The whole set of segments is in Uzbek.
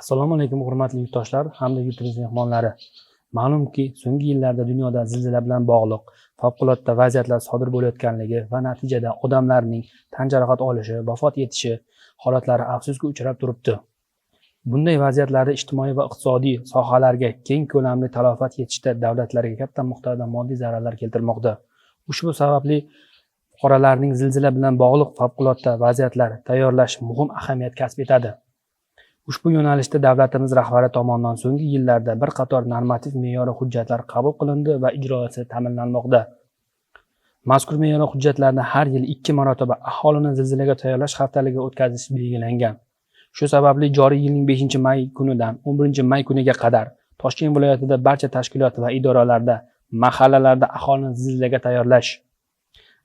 Assalomu alaykum hurmatli yurtdoshlar hamda yurtimiz mehmonlari. Ma'lumki, so'nggi yillarda dunyoda zilzila bilan bog'liq favqulodda vaziyatlar sodir bo'layotganligi va natijada odamlarning tan jarohat olishi, vafot etishi holatlari afsuski uchrab turibdi. Bunday vaziyatlarda ijtimoiy va iqtisodiy sohalarga keng ko'lamli talafot yetishda davlatlarga katta miqdorda moddiy zararlar keltirmoqda. Ushbu sababli fuqarolarning zilzila bilan bog'liq favqulodda vaziyatlar tayyorlash muhim ahamiyat kasb etadi. Ushbu yo'nalishda davlatimiz rahbari tomonidan so'nggi yillarda bir qator normativ me'yoriy hujjatlar qabul qilindi va ijrosi ta'minlanmoqda. Mazkur me'yoriy hujjatlarni har yil 2 marotaba aholini zilzilaga tayyorlash haftaligi o'tkazish belgilangan. Shu sababli joriy yilning 5-may kunidan 11-may kuniga qadar Toshkent viloyatida barcha tashkilot va idoralarda, mahallalarda aholini zilzilaga tayyorlash,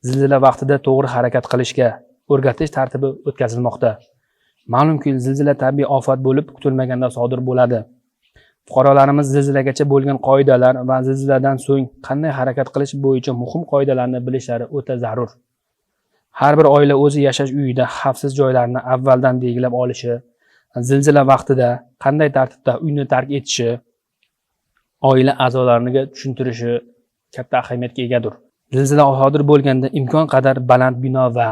zilzila vaqtida to'g'ri harakat qilishga o'rgatish tartibi o'tkazilmoqda. Ma'lumki, zilzila tabiiy ofat bo'lib kutilmaganda sodir bo'ladi. Fuqarolarimiz zilzilagacha bo'lgan qoidalar va zilziladan so'ng qanday harakat qilish bo'yicha muhim qoidalarni bilishlari o'ta zarur. Har bir oila o'zi yashash uyida xavfsiz joylarni avvaldan belgilab olishi, zilzila vaqtida qanday tartibda uyni tark etishi, oila a'zolariga tushuntirishi katta ahamiyatga egadir. Zilzila sodir bo'lganda imkon qadar baland bino va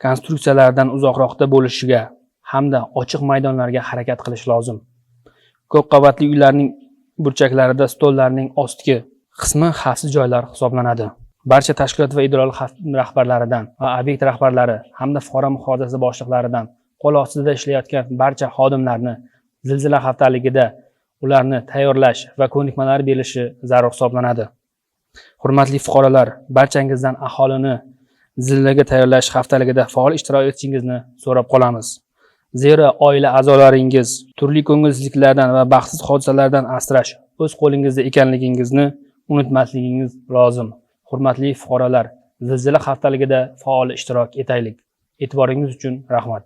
konstruksiyalardan uzoqroqda bo'lishiga hamda ochiq maydonlarga harakat qilish lozim. Ko'p qavatli uylarning burchaklarida stollarning ostki qismi xavfsiz joylar hisoblanadi. Barcha tashkilot va idoralar rahbarlaridan va obyekt rahbarlari hamda fuqaro muhofazasi boshliqlaridan qo'l ostida ishlayotgan barcha xodimlarni zilzila haftaligida ularni tayyorlash va ko'nikmalar berishi zarur hisoblanadi. Hurmatli fuqarolar, barchangizdan aholini zilzilaga tayyorlash haftaligida faol ishtirok etishingizni so'rab qolamiz. Zero oila a'zolaringiz turli ko'ngilsizliklardan va baxtsiz hodisalardan asrash o'z qo'lingizda ekanligingizni unutmasligingiz lozim. Hurmatli fuqarolar, zilzila haftaligida faol ishtirok etaylik. E'tiboringiz uchun rahmat.